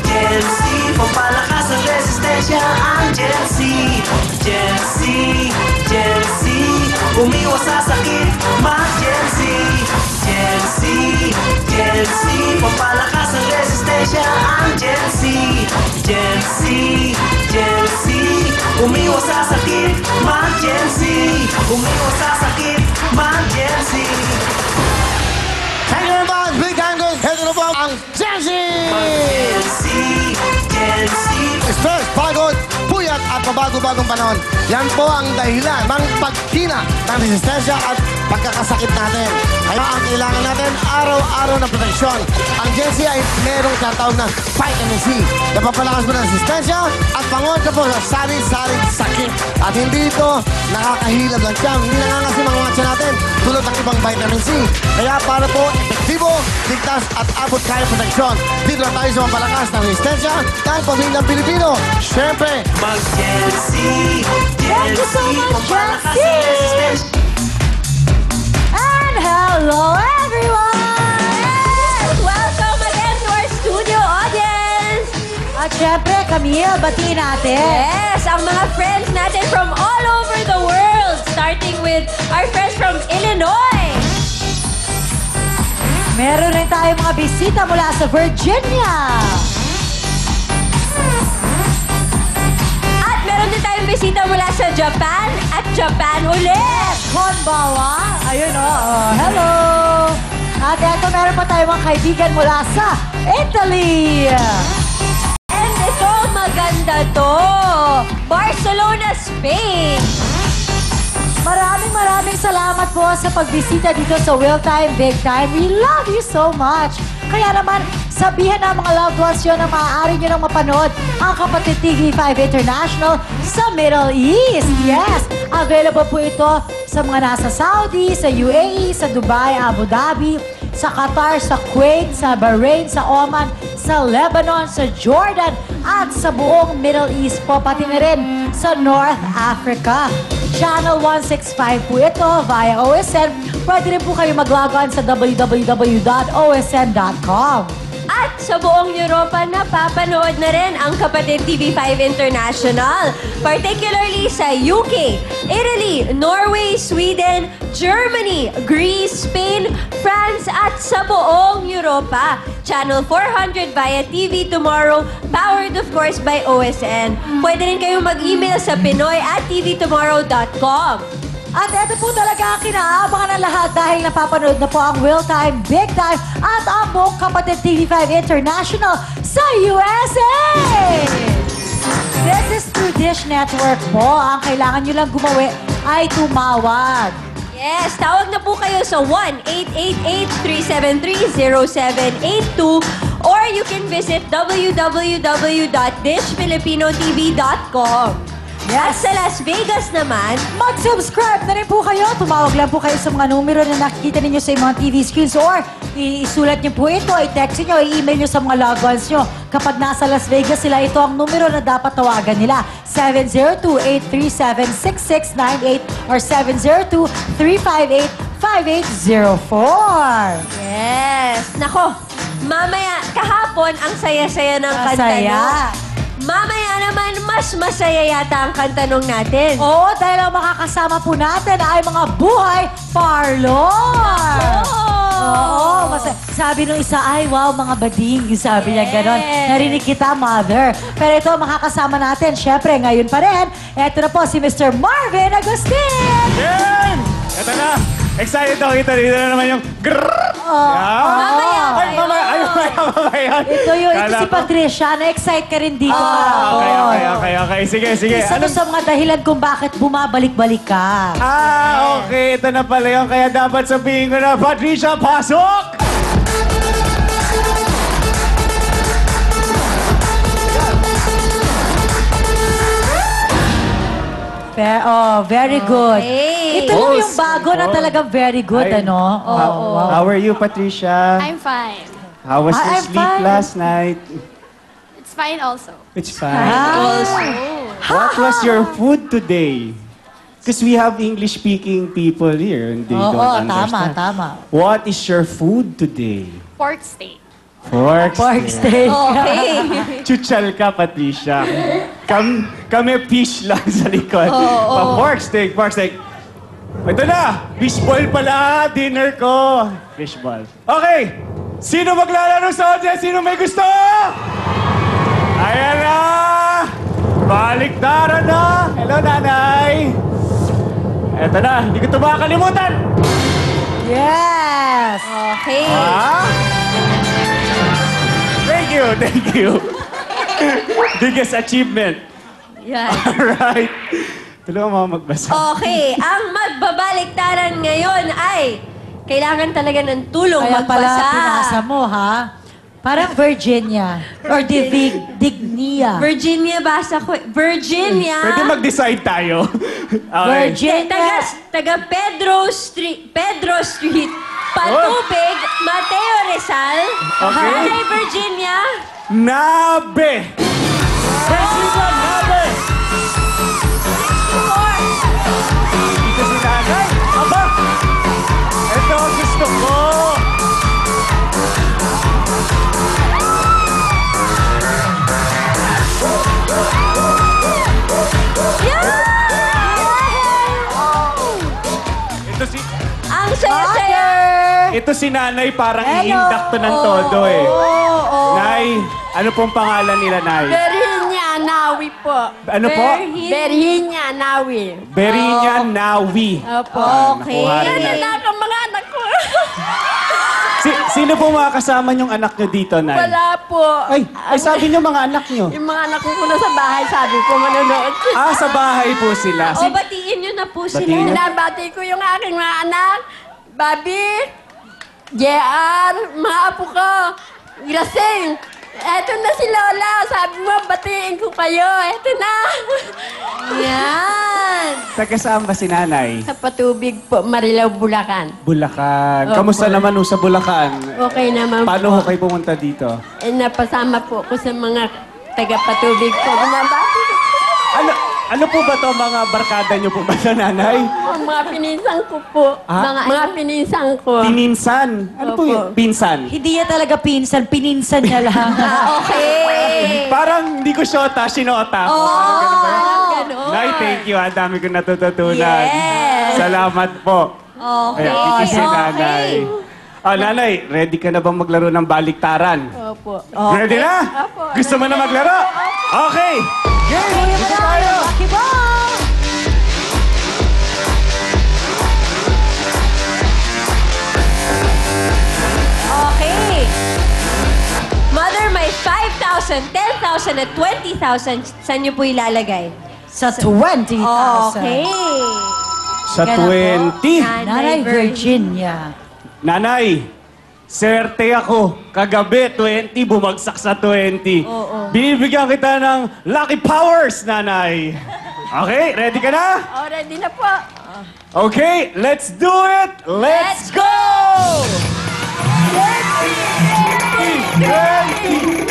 Gen Z, pampalakas ng resistensya ang Gen Z. Gen Z, Gen Z, umiwas sa sakit, mag-Gen Z. Gen Z, Gen Z, pampalakas ng resistensya ang Gen Z. Gen Z, Gen Z, umiwas sa sakit, mag-Gen Z. Umiwas sa sakit, mag-Gen Z. Thank you very much, big hand good. Head to the ball, ang Gen Z! Gen Z, Gen Z. Stress, pagod, puyat at pabago-bagong panahon. Yan po ang dahilan ng pagkina ng resistensya at pagkakasakit natin. Kaya ang kailangan natin, araw-araw na proteksyon. Ang Gen Z ay merong tatawag na vitamin C. Napapalakas mo ng resistensya at pangon ka po sa sari-saring sakit. At hindi ito nakakahilab lang siyang. Hindi nangangasim ang mga tiyan natin tulad ng ibang vitamin C. Kaya para po epektibo, ligtas at abot kaya proteksyon. Dito na tayo sa mapalakas ng resistensya ng pamilyang Pilipino. Siyempre, Mag-Gen Z, Gen Thank you Z, so much, pampalakas Gen Z. ng resistensya. And hello, everyone! Welcome again to our studio audience! At syempre, Camille, batiin natin. Yes, ang mga friends natin from all over the world, starting with our friends from Illinois. Meron rin tayong mga bisita mula sa Virginia. At meron din tayong bisita mula sa Japan at Japan ulit. Konbawa. Ayun hello. At eto, meron pa tayong mga kaibigan mula sa Italy. And ito, maganda to. Barcelona, Spain. Maraming salamat po sa pagbisita dito sa Will Time, Big Time. We love you so much. Kaya naman, sabihan ng mga loved ones yun na maaari nyo nang mapanood ang Kapatid TV5 International sa Middle East. Yes, available po ito sa mga nasa Saudi, sa UAE, sa Dubai, Abu Dhabi, sa Qatar, sa Kuwait, sa Bahrain, sa Oman, sa Lebanon, sa Jordan, at sa buong Middle East po, pati na rin sa North Africa. Channel 165 po ito via OSN. Pwede rin po kayo mag-log on sa www.osn.com. At sa buong Europa, napapanood na rin ang Kapatid TV5 International. Particularly sa UK, Italy, Norway, Sweden, Germany, Greece, Spain, France, at sa buong Europa. Channel 400 via TV Tomorrow, powered of course by OSN. Pwede rin kayong mag-email sa pinoy@tvtomorrow.com. At ito po talaga ang kinaabangan ng lahat dahil napapanood na po ang Will Time, Big Time at ang buong Kapatid TV5 International sa USA! This is through Dish Network po. Ang kailangan nyo lang gumawa ay tumawag. Yes, tawag na po kayo sa 1-888-373-0782 or you can visit www.dishfilipinotv.com. At sa Las Vegas naman, Mag-subscribe na rin po kayo. Tumawag lang po kayo sa mga numero na nakikita ninyo sa mga TV screens or isulat niyo po ito, i-text niyo, i-email niyo sa mga loved ones niyo. Kapag nasa Las Vegas sila, ito ang numero na dapat tawagan nila. 702-837-6698 or 702-358-5804. yes, nako, mamaya, kahapon, ang saya-saya ng kanta nyo. Mamaya naman, mas masaya yata ang kantanong natin. Oo, dahil ang makakasama po natin ay mga buhay parlor. Oo, sabi nung isa, ay wow, mga bading. Sabi niya gano'n. Narinig kita, mother. Pero ito, makakasama natin, syempre, ngayon pa rin. Ito na po si Mr. Marvin Agustin. Yan! Ito na! Excited ako kita. Dito na naman yung grrrr! Mamaya Ay, mamaya! Ay, mamaya! Ito si Patricia. Na-excite ka rin dito. Okay. Sige. Isa to sa mga dahilan kung bakit bumabalik-balik ka. Okay. Ito na pala yun. Kaya dapat sabihin ko na, Patricia, pasok! Very good. Okay. Ito lang yung bago na talagang very good, ano? How are you, Patricia? I'm fine. How was your I'm sleep fine. last night? It's fine also. It's fine. Ah. What was your food today? Because we have English-speaking people here and they don't understand. Tama. What is your food today? Pork steak. Pork steak. Okay. Chuchal ka, Patricia. Kami fish lang sa likod. Pork steak, pork steak. Ito na! Fishball pala, dinner ko. Fishball. Okay! Sino maglalaro sa audience? Sino may gusto? Ayan na! Baliktaran na! Hello, nanay! Ito na, hindi ko ito makakalimutan! Yes! Okay. Ha? Thank you, thank you. Biggest achievement. Yan. Alright. Tulungan mo magbasa. Okay, ang magbabaliktaran ngayon ay kailangan talaga ng tulong Kaya pala magbasa. pinasa mo, ha? Parang Virginia. Or Dignia. Virginia, basa ko. Virginia. Pwede mag-decide tayo. Okay. Virginia. Taga Pedro Street, Patubig, Mateo Rizal. Okay. Nanay Virginia. Nabe! President Nabe! Dito si nanay. Aba! Ito ang gusto ko. Ito si... Ang saya-saya. Ito si nanay parang Hello. iindak to ng todo eh. Oo. Nay, ano pong pangalan nila, Nay? Berhinya Nawi po. Ano po? Berhinya Nawi. Berinya Nawi. Opo. Okay. Nakuha rin na. Anak ang mga anak ko. Sino po mga kasama niyong anak niyo dito, Nay? Wala po. Ay, sabi niyo mga anak niyo. Yung mga anak ko nasa bahay, sabi ko manonood. Ah, sa bahay po sila. O, batiin nyo na po sila. Batiin. Binabati ko yung aking mga anak. Bobby, JR, mga apo ko. Grasing. Eto na si Lola. Sabi mo, batiin ko kayo. Eto na. Yan. Taga saan ba si nanay? Sa Patubig po, Marilao, Bulacan. Bulacan. Opo. Kamusta naman ho sa Bulacan? Okay naman Paano ho po. kayo pumunta dito? Napasama po ko sa mga taga-Patubig po. Binabati ko. Ano po ba to mga barkada niyo po ba sa nanay? Mga pininsan ko po. Ah? Mga pininsan ko. Pininsan. Ano po Opo. yun? Pinsan. Hindi niya talaga pinsan, pininsan niya lang. Okay. Parang hindi ko syota, sinota. Ganon. Nay, thank you. Ang dami ko natututunan. Yes. Salamat po. Okay. Ayan, thank you si nanay. Okay. Ah, nanay, ready ka na bang maglaro ng baliktaran? Opo. Ready na? Opo. Gusto mo na maglaro? Okay! Game! Dito tayo! Lucky ball! Okay. Mother, may 5,000, 10,000 at 20,000. Saan niyo po ilalagay? Sa 20,000. Okay. Sa Ganun 20. Nanay Virginia. Nanay, swerte ako. Kagabi, 20, bumagsak sa 20. Binibigyan kita ng lucky powers, nanay. Okay, ready ka na? Oh, ready na po. Okay, let's do it! Let's go! 20!